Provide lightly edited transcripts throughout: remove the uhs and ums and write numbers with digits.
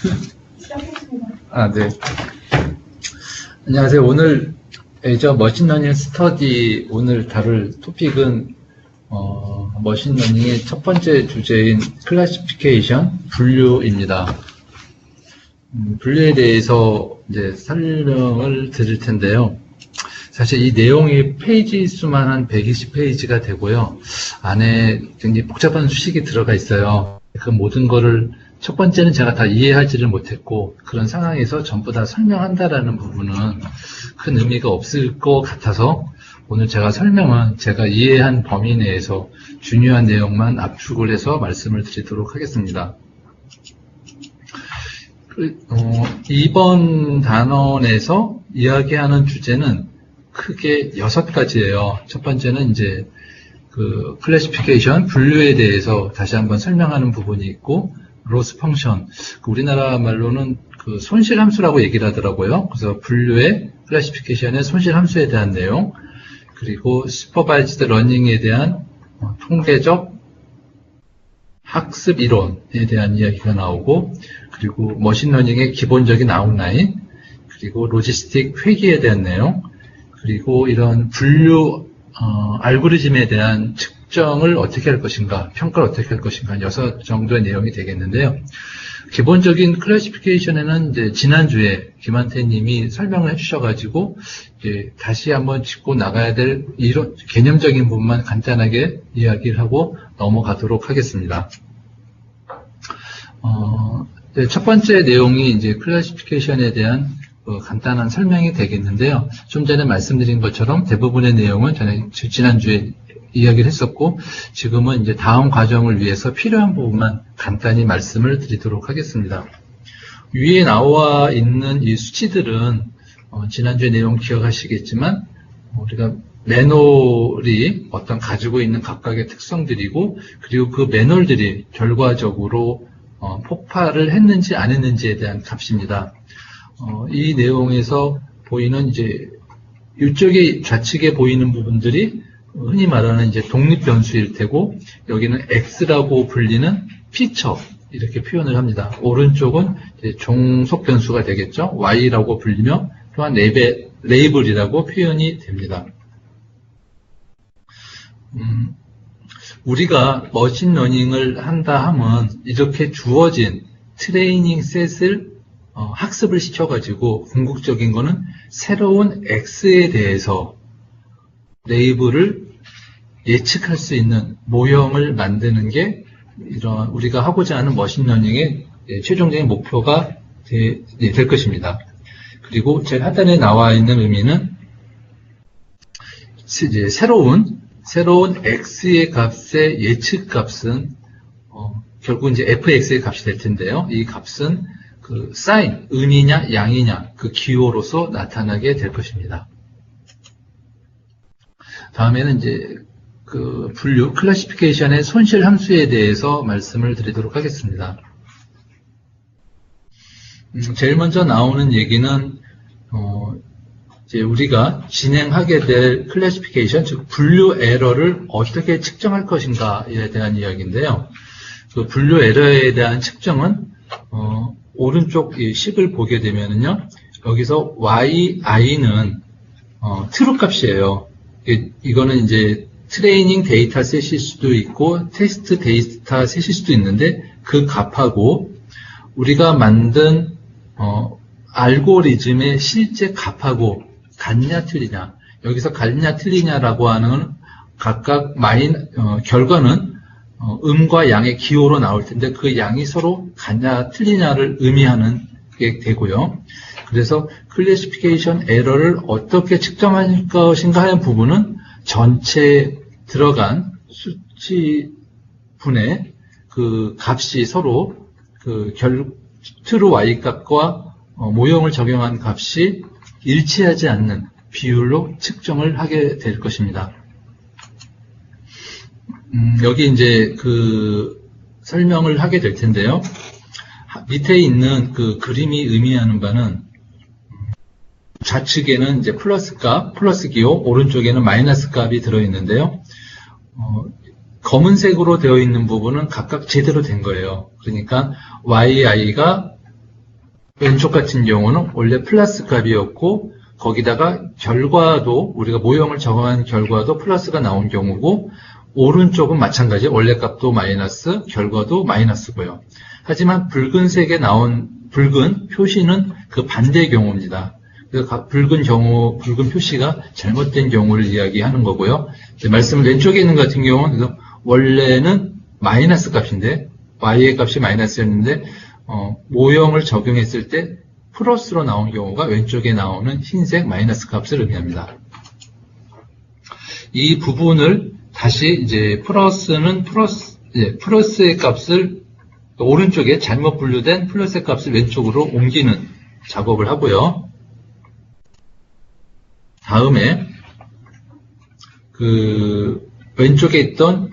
네. 안녕하세요. 오늘 애저 머신러닝 스터디 오늘 다룰 토픽은 머신러닝의 첫 번째 주제인 클래시피케이션, 분류입니다. 분류에 대해서 이제 설명을 드릴 텐데요. 사실 이 내용이 페이지 수만 한 120페이지가 되고요. 안에 굉장히 복잡한 수식이 들어가 있어요. 그 모든 거를 첫 번째는 제가 다 이해하지를 못했고, 그런 상황에서 전부 다 설명한다라는 부분은 큰 의미가 없을 것 같아서 오늘 제가 설명은 제가 이해한 범위 내에서 중요한 내용만 압축을 해서 말씀을 드리도록 하겠습니다. 이번 단원에서 이야기하는 주제는 크게 6가지예요. 첫 번째는 이제 그 클래시피케이션, 분류에 대해서 다시 한번 설명하는 부분이 있고, 로스 펑션, 우리나라 말로는 그 손실함수라고 얘기를 하더라고요. 그래서 분류의 클래시피케이션의 손실함수에 대한 내용, 그리고 슈퍼바이즈드 러닝에 대한 통계적 학습 이론에 대한 이야기가 나오고, 그리고 머신러닝의 기본적인 아웃라인, 그리고 로지스틱 회계에 대한 내용, 그리고 이런 분류 알고리즘에 대한 측정을 어떻게 할 것인가, 평가를 어떻게 할 것인가, 6 정도의 내용이 되겠는데요. 기본적인 클래시피케이션에는 이제 지난주에 김한태 님이 설명을 해주셔가지고 이제 다시 한번 짚고 나가야 될 이런 개념적인 부분만 간단하게 이야기를 하고 넘어가도록 하겠습니다. 첫 번째 내용이 이제 클래시피케이션에 대한 간단한 설명이 되겠는데요. 좀 전에 말씀드린 것처럼 대부분의 내용은 저는 지난주에 이야기를 했었고, 지금은 이제 다음 과정을 위해서 필요한 부분만 간단히 말씀을 드리도록 하겠습니다. 위에 나와 있는 이 수치들은 지난주의 내용 기억하시겠지만, 우리가 매놀이 어떤 가지고 있는 각각의 특성들이고, 그리고 그 매놀들이 결과적으로 폭발을 했는지 안 했는지에 대한 값입니다. 이 내용에서 보이는 이제 이쪽에 좌측에 보이는 부분들이 흔히 말하는 이제 독립 변수일 테고, 여기는 X라고 불리는 피처 이렇게 표현을 합니다. 오른쪽은 이제 종속 변수가 되겠죠. Y라고 불리며 또한 레이블이라고 표현이 됩니다. 우리가 머신러닝을 한다 하면 이렇게 주어진 트레이닝 셋을 학습을 시켜가지고 궁극적인 거는 새로운 X에 대해서 레이블을 예측할 수 있는 모형을 만드는 게 이런 우리가 하고자 하는 머신러닝의 최종적인 목표가 될 것입니다. 그리고 제일 하단에 나와 있는 의미는 이제 새로운 X의 값의 예측 값은 결국 이제 fx의 값이 될 텐데요. 이 값은 그 사인, 음이냐 양이냐 그 기호로서 나타나게 될 것입니다. 다음에는 이제 그 분류, 클래시피케이션의 손실 함수에 대해서 말씀을 드리도록 하겠습니다. 제일 먼저 나오는 얘기는 이제 우리가 진행하게 될 클래시피케이션, 즉 분류 에러를 어떻게 측정할 것인가에 대한 이야기인데요. 그 분류 에러에 대한 측정은 오른쪽 이 식을 보게 되면은요, 여기서 yi는 true 값이에요. 이거는 이제 트레이닝 데이터 셋일 수도 있고 테스트 데이터 셋일 수도 있는데, 그 값하고 우리가 만든 알고리즘의 실제 값하고 같냐 틀리냐, 여기서 같냐 틀리냐라고 하는 각각 결과는 음과 양의 기호로 나올 텐데, 그 양이 서로 같냐 틀리냐를 의미하는 게 되고요. 그래서 클래시피케이션 에러를 어떻게 측정할 것인가 하는 부분은 전체 들어간 수치분의 그 값이 서로 그 true y 값과 모형을 적용한 값이 일치하지 않는 비율로 측정을 하게 될 것입니다. 여기 이제 그 설명을 하게 될 텐데요. 밑에 있는 그 그림이 의미하는 바는 좌측에는 이제 플러스 값, 플러스 기호, 오른쪽에는 마이너스 값이 들어있는데요. 검은색으로 되어 있는 부분은 각각 제대로 된 거예요. 그러니까 yi가 왼쪽 같은 경우는 원래 플러스 값이었고 거기다가 결과도 우리가 모형을 적용한 결과도 플러스가 나온 경우고 오른쪽은 마찬가지 원래 값도 마이너스 결과도 마이너스고요. 하지만 붉은색에 나온 붉은 표시는 그 반대의 경우입니다. 그래서 붉은 표시가 잘못된 경우를 이야기하는 거고요. 말씀 왼쪽에 있는 같은 경우는 원래는 마이너스 값인데 y의 값이 마이너스였는데 모형을 적용했을 때 플러스로 나온 경우가 왼쪽에 나오는 흰색 마이너스 값을 의미합니다. 이 부분을 다시 이제 플러스의 값을 오른쪽에 잘못 분류된 플러스의 값을 왼쪽으로 옮기는 작업을 하고요. 다음에 그 왼쪽에 있던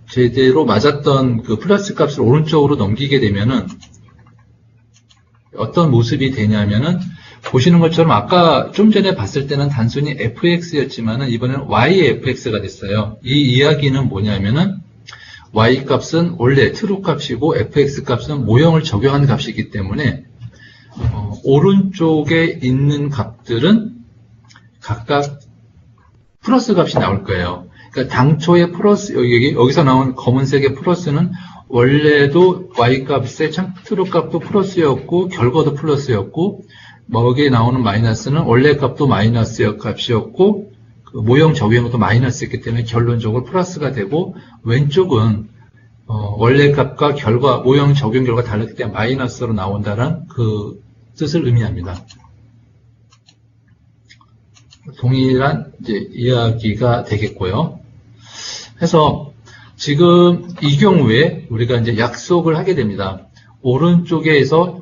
제대로 맞았던 그 플러스 값을 오른쪽으로 넘기게 되면은 어떤 모습이 되냐면은 보시는 것처럼 아까 좀 전에 봤을 때는 단순히 fx였지만은 이번에는 y의 fx가 됐어요. 이 이야기는 뭐냐면은 y 값은 원래 true 값이고 fx 값은 모형을 적용한 값이기 때문에 오른쪽에 있는 값들은 각각 플러스 값이 나올 거예요. 그러니까 당초의 플러스, 여기서 나온 검은색의 플러스는 원래도 y 값의 true 값도 플러스였고 결과도 플러스였고 여기에 나오는 마이너스는 원래 값도 마이너스 값이었고 그 모형 적용도 마이너스였기 때문에 결론적으로 플러스가 되고 왼쪽은 원래 값과 결과 모형 적용 결과 다르기 때문에 마이너스로 나온다는 그 뜻을 의미합니다. 동일한 이제 이야기가 되겠고요. 그래서 지금 이 경우에 우리가 이제 약속을 하게 됩니다. 오른쪽에서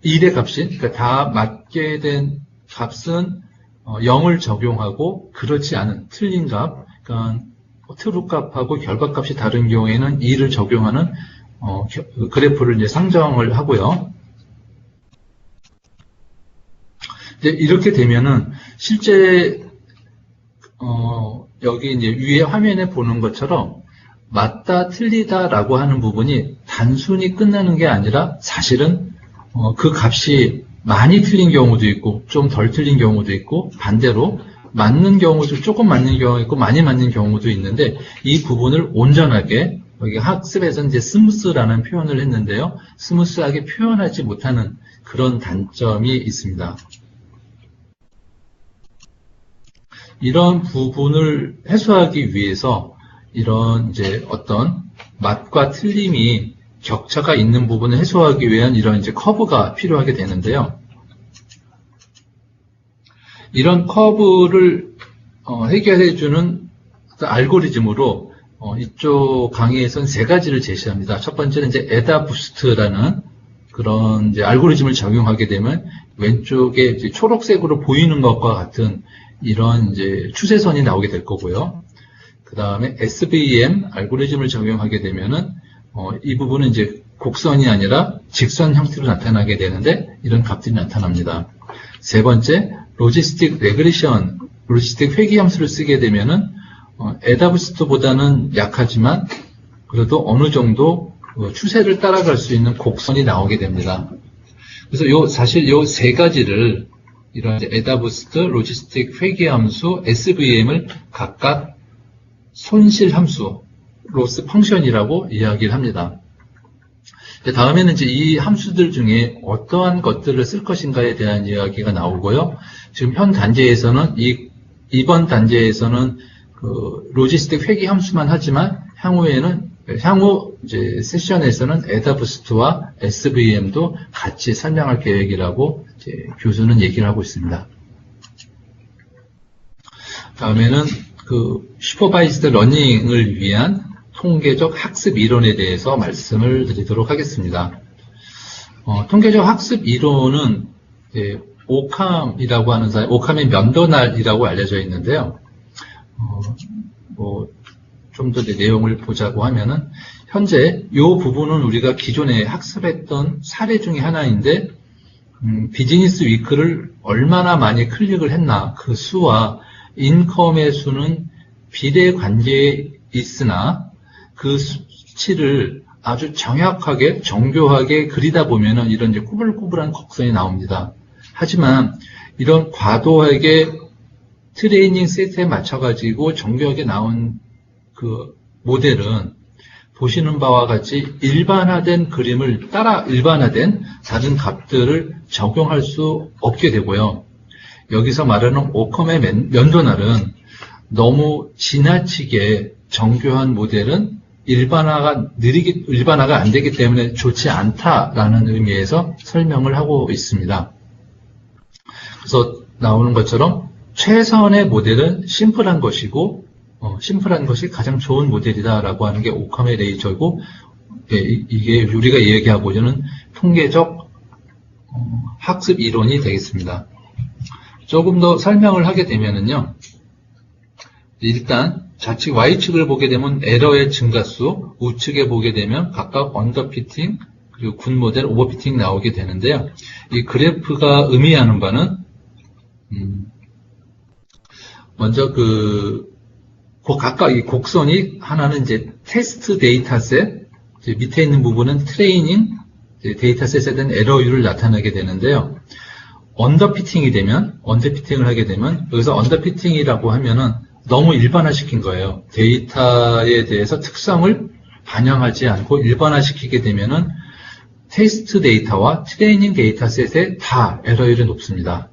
1의 값인, 그러니까 다 맞게 된 값은 0을 적용하고 그렇지 않은 틀린 값, 그러니까 true 값하고 결과 값이 다른 경우에는 2를 적용하는 그래프를 이제 상정을 하고요. 이제 이렇게 되면은 실제 여기 이제 위에 화면에 보는 것처럼 맞다 틀리다라고 하는 부분이 단순히 끝나는 게 아니라 사실은 그 값이 많이 틀린 경우도 있고 좀 덜 틀린 경우도 있고 반대로 맞는 경우도 조금 맞는 경우가 있고 많이 맞는 경우도 있는데 이 부분을 온전하게 여기 학습에서 이제 스무스라는 표현을 했는데요. 스무스하게 표현하지 못하는 그런 단점이 있습니다. 이런 부분을 해소하기 위해서 이런 이제 어떤 맞과 틀림이 격차가 있는 부분을 해소하기 위한 이런 이제 커브가 필요하게 되는데요. 이런 커브를 해결해주는 알고리즘으로 이쪽 강의에서는 세 가지를 제시합니다. 첫 번째는 이제 에다부스트라는 그런 이제 알고리즘을 적용하게 되면 왼쪽에 이제 초록색으로 보이는 것과 같은 이런 이제 추세선이 나오게 될 거고요. 그 다음에 SVM 알고리즘을 적용하게 되면은 이 부분은 이제 곡선이 아니라 직선 형태로 나타나게 되는데 이런 값들이 나타납니다. 세 번째, 로지스틱 레그레션, 로지스틱 회귀 함수를 쓰게 되면은 에다부스트보다는 약하지만 그래도 어느 정도 추세를 따라갈 수 있는 곡선이 나오게 됩니다. 그래서 사실 요 세 가지를 이런 에다부스트, 로지스틱 회귀 함수, SVM을 각각 손실 함수, 로스 펑션이라고 이야기를 합니다. 다음에는 이제 이 함수들 중에 어떠한 것들을 쓸 것인가에 대한 이야기가 나오고요. 지금 현 단계에서는 이번 단계에서는 그 로지스틱 회귀 함수만 하지만 향후 이제 세션에서는 에다부스트와 SVM도 같이 설명할 계획이라고 이제 교수는 얘기를 하고 있습니다. 다음에는 그 슈퍼바이즈드 러닝을 위한 통계적 학습 이론에 대해서 말씀을 드리도록 하겠습니다. 통계적 학습 이론은 오캄이라고 하는 사람, 오캄의 면도날이라고 알려져 있는데요. 좀 더 내용을 보자고 하면은 현재 이 부분은 우리가 기존에 학습했던 사례 중에 하나인데 비즈니스 위크를 얼마나 많이 클릭을 했나 그 수와 인컴의 수는 비례 관계에 있으나 그 수치를 아주 정확하게, 정교하게 그리다 보면은 이런 이제 꾸불꾸불한 곡선이 나옵니다. 하지만 이런 과도하게 트레이닝 세트에 맞춰가지고 정교하게 나온 그 모델은 보시는 바와 같이 일반화된 그림을 따라 일반화된 다른 값들을 적용할 수 없게 되고요. 여기서 말하는 오컴의 면도날은 너무 지나치게 정교한 모델은 일반화가 안 되기 때문에 좋지 않다라는 의미에서 설명을 하고 있습니다. 그래서 나오는 것처럼 최선의 모델은 심플한 것이고, 심플한 것이 가장 좋은 모델이다라고 하는 게 오컴의 레이저고, 이게 우리가 얘기하고 있는 통계적 학습 이론이 되겠습니다. 조금 더 설명을 하게 되면은요, 일단 좌측 Y축을 보게 되면 에러의 증가수, 우측에 보게 되면 각각 언더피팅, 그리고 군 모델 오버피팅 나오게 되는데요. 이 그래프가 의미하는 바는 먼저 각각 이 곡선이 하나는 이제 테스트 데이터셋, 밑에 있는 부분은 트레이닝 데이터셋에 대한 에러율을 나타내게 되는데요. 언더피팅을 하게 되면 여기서 언더피팅이라고 하면은 너무 일반화시킨 거예요. 데이터에 대해서 특성을 반영하지 않고 일반화시키게 되면은 테스트 데이터와 트레이닝 데이터셋에 다 에러율이 높습니다.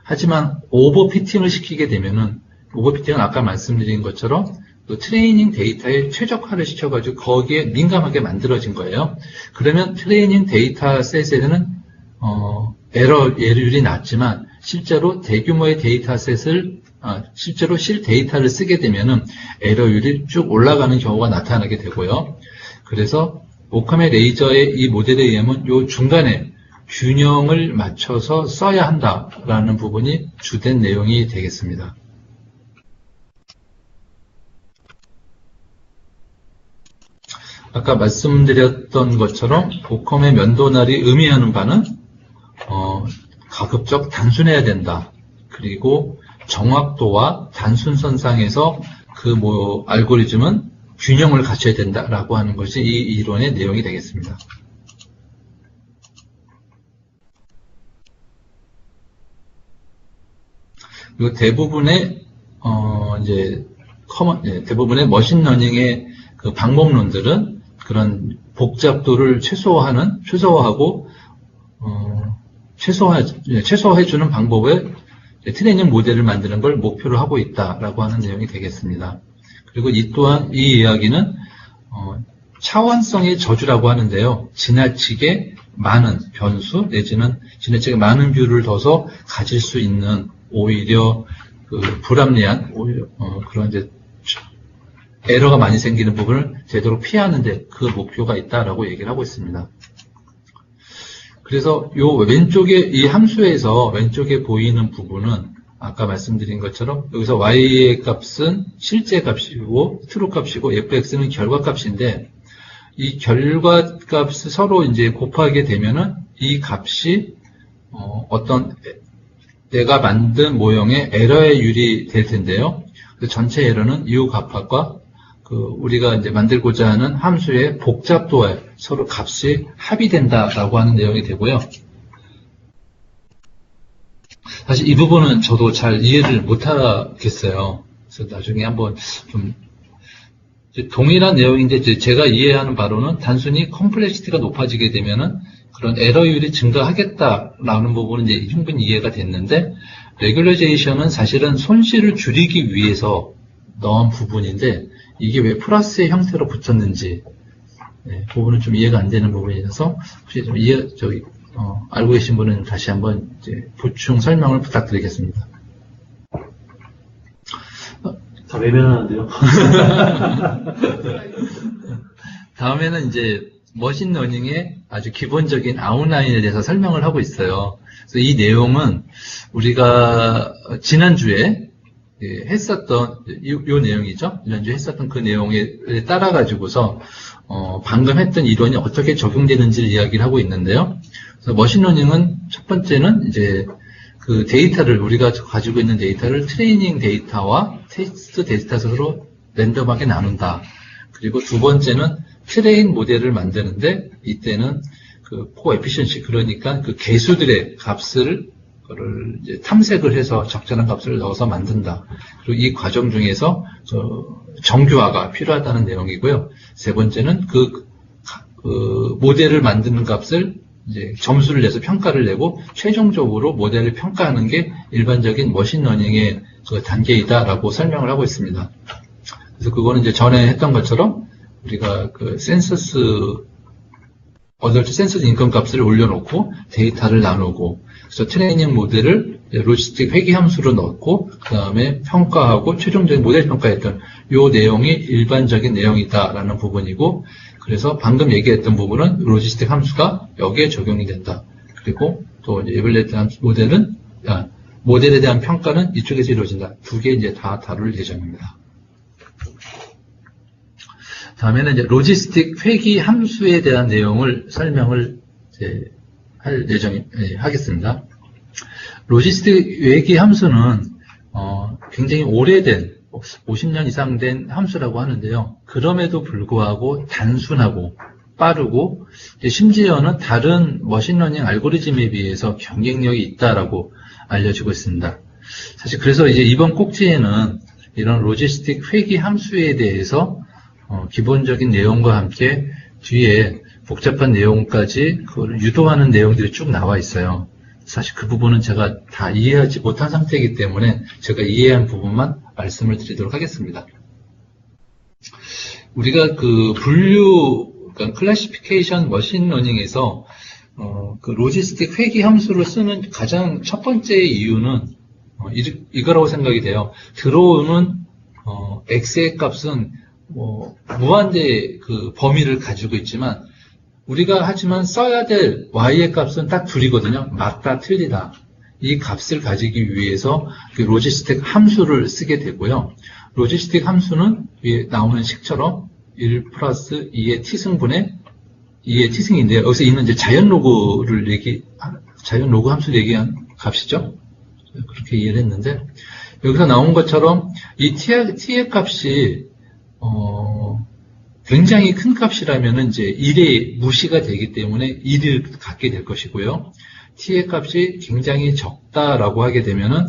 하지만 오버피팅을 시키게 되면은, 오버피팅은 아까 말씀드린 것처럼 또 트레이닝 데이터에 최적화를 시켜가지고 거기에 민감하게 만들어진 거예요. 그러면 트레이닝 데이터셋에는 에러율이 낮지만 실제로 대규모의 데이터셋을 실제로 데이터를 쓰게 되면은 에러율이 쭉 올라가는 경우가 나타나게 되고요. 그래서 오컴의 레이저의 이 모델에 의하면 이 중간에 균형을 맞춰서 써야 한다라는 부분이 주된 내용이 되겠습니다. 아까 말씀드렸던 것처럼 오컴의 면도날이 의미하는 바는 가급적 단순해야 된다. 그리고 정확도와 단순선상에서 알고리즘은 균형을 갖춰야 된다라고 하는 것이 이 이론의 내용이 되겠습니다. 그리고 대부분의 대부분의 머신러닝의 그 방법론들은 그런 복잡도를 최소화하고 최소화해주는 방법의 트레이닝 모델을 만드는 걸 목표로 하고 있다라고 하는 내용이 되겠습니다. 그리고 이 이야기는 차원성의 저주라고 하는데요. 지나치게 많은 변수 내지는 지나치게 많은 뷰를 둬서 가질 수 있는 오히려 불합리한 그런 이제 에러가 많이 생기는 부분을 되도록 피하는데 그 목표가 있다라고 얘기를 하고 있습니다. 그래서 요 왼쪽에 이 함수에서 왼쪽에 보이는 부분은 아까 말씀드린 것처럼 여기서 y의 값은 실제 값이고 true 값이고 fx는 결과 값인데 이 결과 값을 서로 이제 곱하게 되면은 이 값이 어떤 내가 만든 모형의 에러의 율이 될 텐데요. 전체 에러는 이 값과 우리가 이제 만들고자 하는 함수의 복잡도에 서로 값이 합의된다라고 하는 내용이 되고요. 사실 이 부분은 저도 잘 이해를 못하겠어요. 그래서 나중에 한번 좀 동일한 내용인데 제가 이해하는 바로는 단순히 컴플렉시티가 높아지게 되면은 그런 에러율이 증가하겠다라는 부분은 이제 충분히 이해가 됐는데 레귤레이션은 사실은 손실을 줄이기 위해서 넣은 부분인데 이게 왜 플러스의 형태로 붙였는지 그 부분은 좀 이해가 안 되는 부분이라서 혹시 좀 알고 계신 분은 다시 한번 이제 보충 설명을 부탁드리겠습니다. 다 외면하는데요. 다음에는 이제 머신러닝의 아주 기본적인 아웃라인에 대해서 설명을 하고 있어요. 그래서 이 내용은 우리가 지난주에 했었던 요 내용이죠. 지난주에 했었던 그 내용에 따라 가지고서 방금 했던 이론이 어떻게 적용되는지를 이야기를 하고 있는데요. 그래서 머신러닝은 첫 번째는 이제 그 데이터를 우리가 가지고 있는 데이터를 트레이닝 데이터와 테스트 데이터로 랜덤하게 나눈다. 그리고 두 번째는 트레인 모델을 만드는데 이때는 그 코에피션시 그러니까 그 개수들의 값을 그를 이제 탐색을 해서 적절한 값을 넣어서 만든다. 그리고 이 과정 중에서 정교화가 필요하다는 내용이고요. 세 번째는 그 모델을 만드는 값을 이제 점수를 내서 평가를 내고 최종적으로 모델을 평가하는 게 일반적인 머신러닝의 그 단계이다라고 설명을 하고 있습니다. 그래서 그거는 이제 전에 했던 것처럼 우리가 그 어덜트 센서스 인컴 값을 올려놓고 데이터를 나누고 그래서 트레이닝 모델을 로지스틱 회귀 함수로 넣고 그 다음에 평가하고 최종적인 모델 평가했던 이 내용이 일반적인 내용이다라는 부분이고 그래서 방금 얘기했던 부분은 로지스틱 함수가 여기에 적용이 된다. 그리고 또 이제 에벌레이트 모델에 대한 평가는 이쪽에서 이루어진다. 두 개 이제 다 다룰 예정입니다. 다음에는 이제 로지스틱 회귀 함수에 대한 내용을 설명을 이제 하겠습니다. 로지스틱 회귀 함수는 굉장히 오래된 50년 이상 된 함수라고 하는데요. 그럼에도 불구하고 단순하고 빠르고 심지어는 다른 머신러닝 알고리즘에 비해서 경쟁력이 있다라고 알려지고 있습니다. 사실 그래서 이제 이번 꼭지에는 이런 로지스틱 회귀 함수에 대해서 기본적인 내용과 함께 뒤에 복잡한 내용까지 그걸 유도하는 내용들이 쭉 나와 있어요. 사실 그 부분은 제가 다 이해하지 못한 상태이기 때문에 제가 이해한 부분만 말씀을 드리도록 하겠습니다. 우리가 그 그러니까 클래시피케이션 머신러닝에서 그 로지스틱 회귀 함수를 쓰는 가장 첫 번째 이유는 이거라고 생각이 돼요. 들어오는 x의 값은 무한대의 그 범위를 가지고 있지만 우리가 하지만 써야 될 y의 값은 딱 둘이거든요. 맞다, 틀리다. 이 값을 가지기 위해서 그 로지스틱 함수를 쓰게 되고요. 로지스틱 함수는 위에 나오는 식처럼 1 플러스 2의 t승분의 2의 t승인데요. 여기서 있는 이제 자연 로그 함수를 얘기한 값이죠. 그렇게 이해를 했는데 여기서 나온 것처럼 이 t의 값이 굉장히 큰 값이라면 이제 1의 무시가 되기 때문에 1을 갖게 될 것이고요. t의 값이 굉장히 적다라고 하게 되면은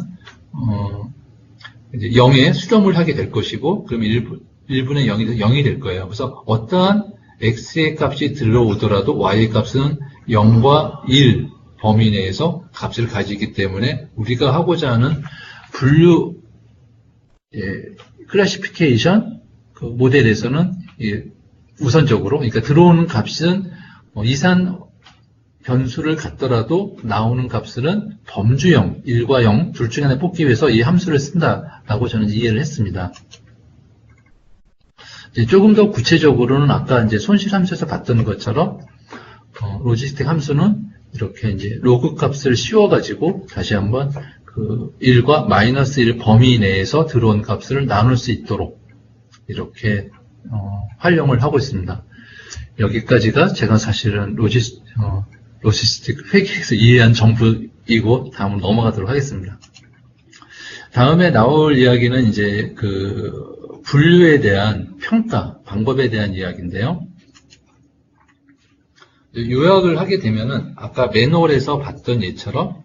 이제 0에 수렴을 하게 될 것이고, 그럼 1분의 0이 0이 될 거예요. 그래서 어떠한 x의 값이 들어오더라도 y의 값은 0과 1 범위 내에서 값을 가지기 때문에 우리가 하고자 하는 분류 클래시피케이션 그 모델에서는 우선적으로, 그러니까 들어오는 값은 이산 변수를 갖더라도 나오는 값은 범주형 1과 0 둘 중에 하나 뽑기 위해서 이 함수를 쓴다라고 저는 이해를 했습니다. 이제 조금 더 구체적으로는 아까 이제 손실 함수에서 봤던 것처럼 로지스틱 함수는 이렇게 이제 로그 값을 씌워가지고 다시 한번 그 1과 마이너스 1 범위 내에서 들어온 값을 나눌 수 있도록 이렇게 활용을 하고 있습니다. 여기까지가 제가 사실은 로지스틱 회계에서 이해한 전부이고 다음으로 넘어가도록 하겠습니다. 다음에 나올 이야기는 이제 그 분류에 대한 평가 방법에 대한 이야기인데요. 요약을 하게 되면은 아까 매뉴얼에서 봤던 예처럼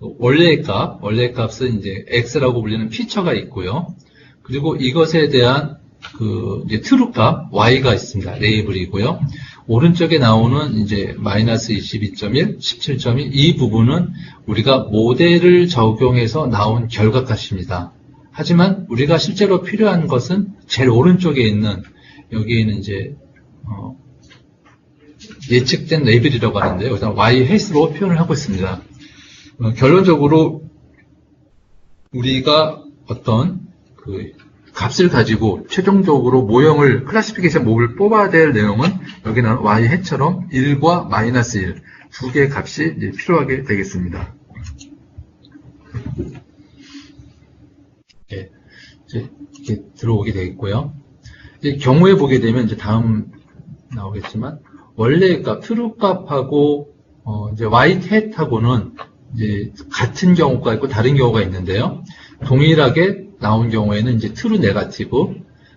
원래의 값은 이제 x라고 불리는 피처가 있고요. 그리고 이것에 대한 그 이제 트루 값 y가 있습니다. 레이블이고요. 오른쪽에 나오는 이제 마이너스 22.1, 17.1 이 부분은 우리가 모델을 적용해서 나온 결과값입니다. 하지만 우리가 실제로 필요한 것은 제일 오른쪽에 있는 여기에는 이제 예측된 레이블이라고 하는데요. 여기서 y 헬스로 표현을 하고 있습니다. 결론적으로 우리가 어떤 그 값을 가지고 최종적으로 모형을 클래시피케이션 몹을 뽑아야 될 내용은 여기 나온 y 해처럼 1과 마이너스 1 두 개의 값이 이제 필요하게 되겠습니다. 네, 이제 이렇게 들어오게 되겠고요. 이제 경우에 보게 되면 이제 다음 나오겠지만 원래의 값, 트루 값하고 이제 y 햇하고는 이제 같은 경우가 있고 다른 경우가 있는데요. 동일하게 나온 경우에는 이제 트루 네거티브,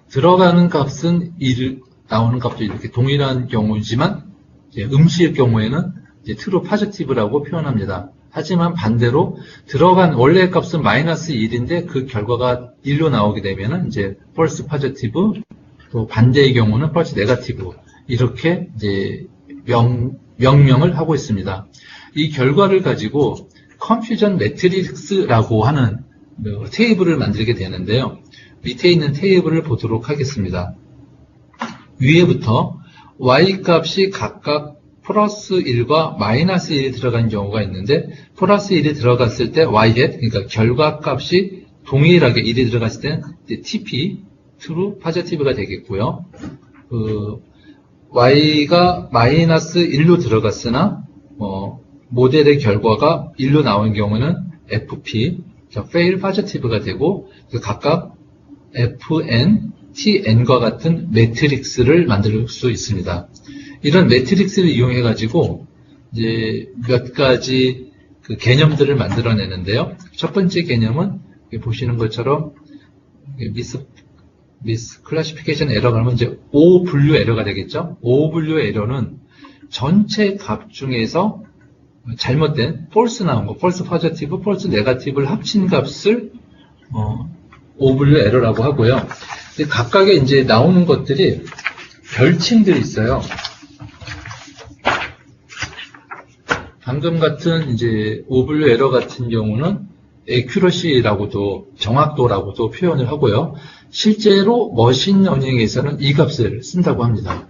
들어가는 값은 1, 나오는 값도 이렇게 동일한 경우이지만 이제 음수의 경우에는 이제 true positive라고 표현합니다. 하지만 반대로 들어간 원래 값은 마이너스 1인데 그 결과가 1로 나오게 되면은 이제 false positive, 또 반대의 경우는 false negative 이렇게 이제 명명을 하고 있습니다. 이 결과를 가지고 confusion matrix라고 하는 테이블을 만들게 되는데요. 밑에 있는 테이블을 보도록 하겠습니다. 위에부터 y 값이 각각 플러스 1과 마이너스 1이 들어간 경우가 있는데 플러스 1이 들어갔을 때 y hat, 그러니까 결과 값이 동일하게 1이 들어갔을 때는 TP, true positive가 되겠고요. y가 마이너스 1로 들어갔으나 모델의 결과가 1로 나온 경우는 FP, fail positive가 되고 각각 FN, TN과 같은 매트릭스를 만들 수 있습니다. 이런 매트릭스를 이용해 가지고 이제 몇 가지 그 개념들을 만들어내는데요. 첫 번째 개념은 보시는 것처럼 미스 클래시피케이션 에러 그러면 이제 O 분류 에러가 되겠죠. O 분류 에러는 전체 값 중에서 잘못된 false 나온 거, false positive, false negative를 합친 값을 O 분류 에러라고 하고요. 각각의 이제 나오는 것들이 별칭들이 있어요. 방금 같은 이제 O 분류 에러 같은 경우는 accuracy라고도 정확도라고도 표현을 하고요. 실제로 머신러닝에서는 이 값을 쓴다고 합니다.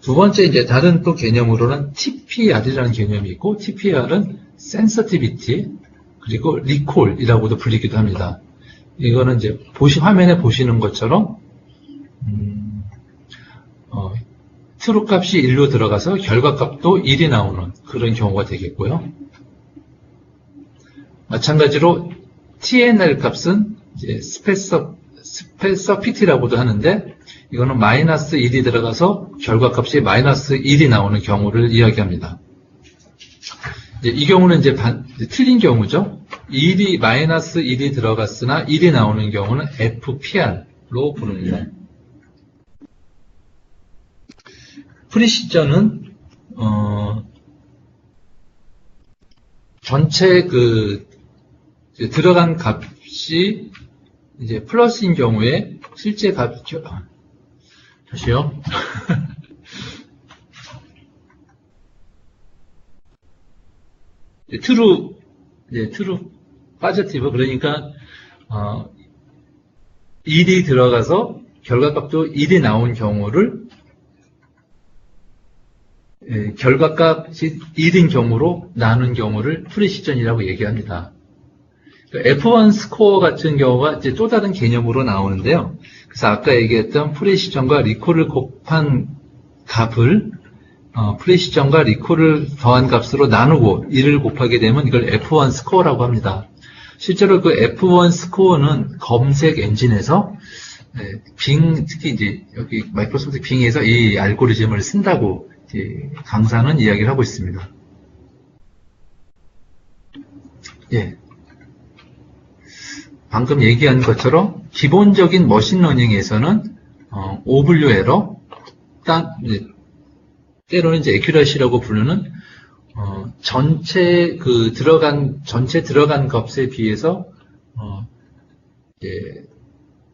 두 번째 이제 다른 또 개념으로는 TPR이라는 개념이 있고 TPR은 sensitivity 그리고 recall이라고도 불리기도 합니다. 이거는 이제 화면에 보시는 것처럼 true 값이 1로 들어가서 결과 값도 1이 나오는 그런 경우가 되겠고요. 마찬가지로 TNR 값은 이제 specificity라고도 하는데 이거는 마이너스 1이 들어가서 결과 값이 마이너스 1이 나오는 경우를 이야기합니다. 이 경우는 이제 틀린 경우죠. 1이 마이너스 1이 들어갔으나 1이 나오는 경우는 FPR로 부릅니다. 프리시전은 전체 들어간 값이 이제 플러스인 경우에 실제 값이 다시요. true positive 그러니까 1이 들어가서 결과값도 1이 나온 경우를 결과값이 1인 경우로 나눈 경우를 프리시전이라고 얘기합니다. F1 스코어 같은 경우가 이제 또 다른 개념으로 나오는데요. 그래서 아까 얘기했던 프리시전과 리콜을 곱한 값을 프리시전과 리콜을 더한 값으로 나누고 1을 곱하게 되면 이걸 F1 스코어라고 합니다. 실제로 그 F1 스코어는 검색 엔진에서 빙, 특히 이제 여기 마이크로소프트 빙에서 이 알고리즘을 쓴다고 이제 강사는 이야기를 하고 있습니다. 예. 방금 얘기한 것처럼 기본적인 머신러닝에서는 오분류 에러, 때로는 이제 accuracy라고 부르는 전체 들어간 값에 비해서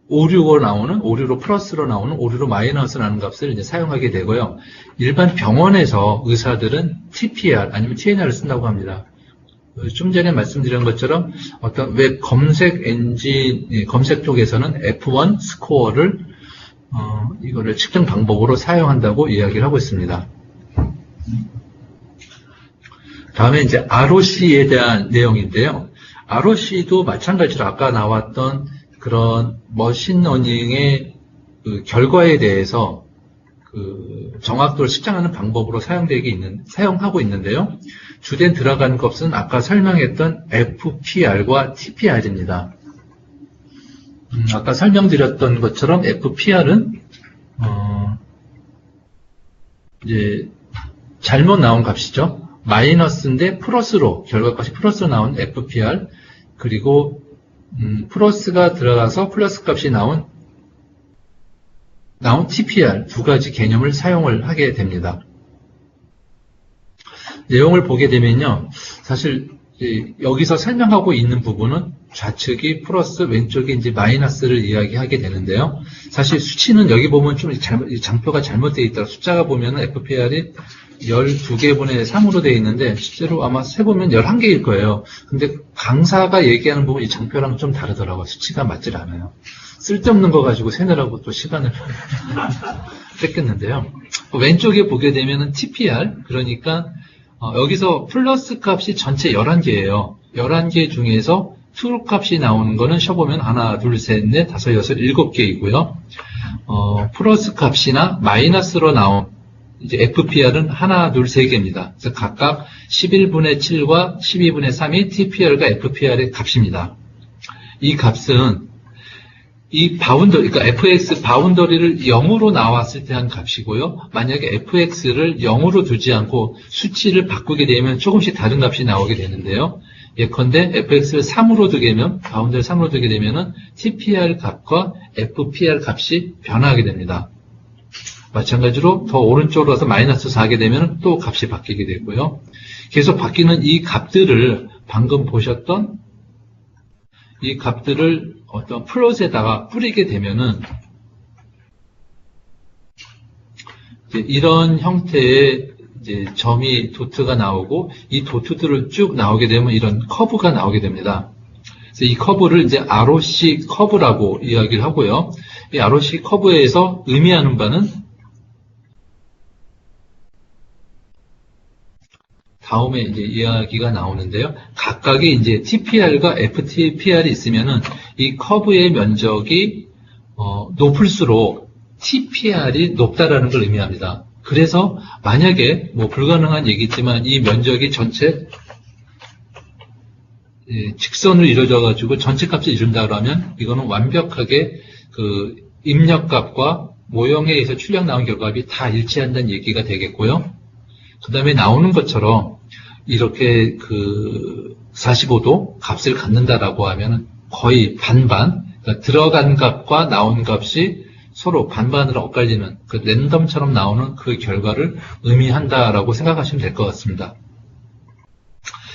오류로 나오는, 오류로 플러스로 나오는, 오류로 마이너스로 나오는 값을 이제 사용하게 되고요. 일반 병원에서 의사들은 TPR 아니면 TNR을 쓴다고 합니다. 좀 전에 말씀드린 것처럼 어떤 웹 검색 엔진, 검색 쪽에서는 F1 스코어를 이거를 측정 방법으로 사용한다고 이야기를 하고 있습니다. 다음에 이제 ROC에 대한 내용인데요. ROC도 마찬가지로 아까 나왔던 그런 머신러닝의 그 결과에 대해서 그 정확도를 측정하는 방법으로 사용하고 있는데요. 주된 들어간 값은 아까 설명했던 FPR과 TPR입니다. 아까 설명드렸던 것처럼 FPR은 이제 잘못 나온 값이죠. 마이너스인데 플러스로 결과값이 플러스로 나온 FPR 그리고 플러스가 들어가서 플러스 값이 나온 나온 TPR 두 가지 개념을 사용을 하게 됩니다. 내용을 보게 되면요. 사실 여기서 설명하고 있는 부분은 좌측이 플러스, 왼쪽이 이제 마이너스를 이야기하게 되는데요. 사실 수치는 여기 보면 좀 장표가 잘못되어 있다. 숫자가 보면 FPR이 12개분의 3으로 되어 있는데 실제로 아마 세보면 11개일 거예요. 근데 강사가 얘기하는 부분 이 장표랑 좀 다르더라고요. 수치가 맞질 않아요. 쓸데없는 거 가지고 세느라고 또 시간을 뺏겼는데요. 왼쪽에 보게 되면은 TPR, 그러니까 여기서 플러스 값이 전체 11개예요. 11개 중에서 트루 값이 나오는 거는 쉬어보면 하나, 둘, 셋, 넷, 다섯, 여섯, 7개이고요. 플러스 값이나 마이너스로 나온 이제 FPR은 하나, 둘, 세 개입니다. 그래서 각각 11분의 7과 12분의 3이 TPR과 FPR의 값입니다. 이 값은 이 바운더리, 그러니까 fx 바운더리를 0으로 나왔을 때 한 값이고요. 만약에 fx를 0으로 두지 않고 수치를 바꾸게 되면 조금씩 다른 값이 나오게 되는데요. 예컨대 fx를 3으로 두게 되면, 바운더리 3으로 두게 되면은 TPR 값과 FPR 값이 변화하게 됩니다. 마찬가지로 더 오른쪽으로 가서 마이너스 4 하게 되면 또 값이 바뀌게 되고요. 계속 바뀌는 이 값들을 방금 보셨던 이 값들을 어떤 플롯에다가 뿌리게 되면은 이런 형태의 이제 점이 도트가 나오고 이 도트들을 쭉 나오게 되면 이런 커브가 나오게 됩니다. 그래서 이 커브를 이제 ROC 커브라고 이야기를 하고요. 이 ROC 커브에서 의미하는 바는 다음에 이제 이야기가 나오는데요. 각각의 이제 TPR과 FTPR이 있으면은 이 커브의 면적이 높을수록 TPR이 높다라는 걸 의미합니다. 그래서 만약에 뭐 불가능한 얘기지만 이 면적이 전체 직선으로 이루어져 가지고 전체 값을 이룬다 그러면 이거는 완벽하게 그 입력값과 모형에 의해서 출력 나온 결과값이 다 일치한다는 얘기가 되겠고요. 그 다음에 나오는 것처럼 이렇게 그 45도 값을 갖는다라고 하면 거의 반반, 그러니까 들어간 값과 나온 값이 서로 반반으로 엇갈리는 그 랜덤처럼 나오는 그 결과를 의미한다라고 생각하시면 될 것 같습니다.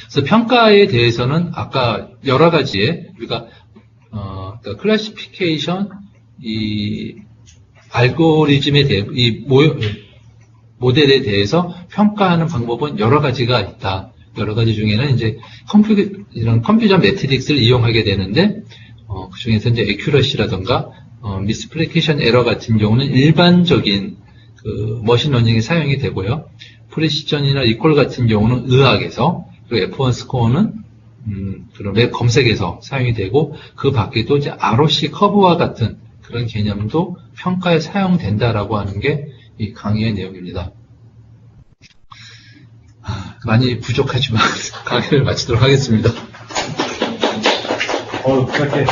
그래서 평가에 대해서는 아까 여러 가지의 우리가 클래시피케이션, 이 알고리즘에 대해 이 모델에 대해서 평가하는 방법은 여러 가지가 있다. 여러 가지 중에는 이제 이런 컴퓨터 매트릭스를 이용하게 되는데, 그 중에서 이제 액큐러시라던가, 미스플리케이션 에러 같은 경우는 일반적인 그 머신러닝에 사용이 되고요. 프리시전이나 리콜 같은 경우는 의학에서, 그리고 F1 스코어는, 그런 웹 검색에서 사용이 되고, 그 밖에도 이제 ROC 커브와 같은 그런 개념도 평가에 사용된다라고 하는 게 이 강의의 내용입니다. 많이 부족하지만 강의를 마치도록 하겠습니다. 그렇게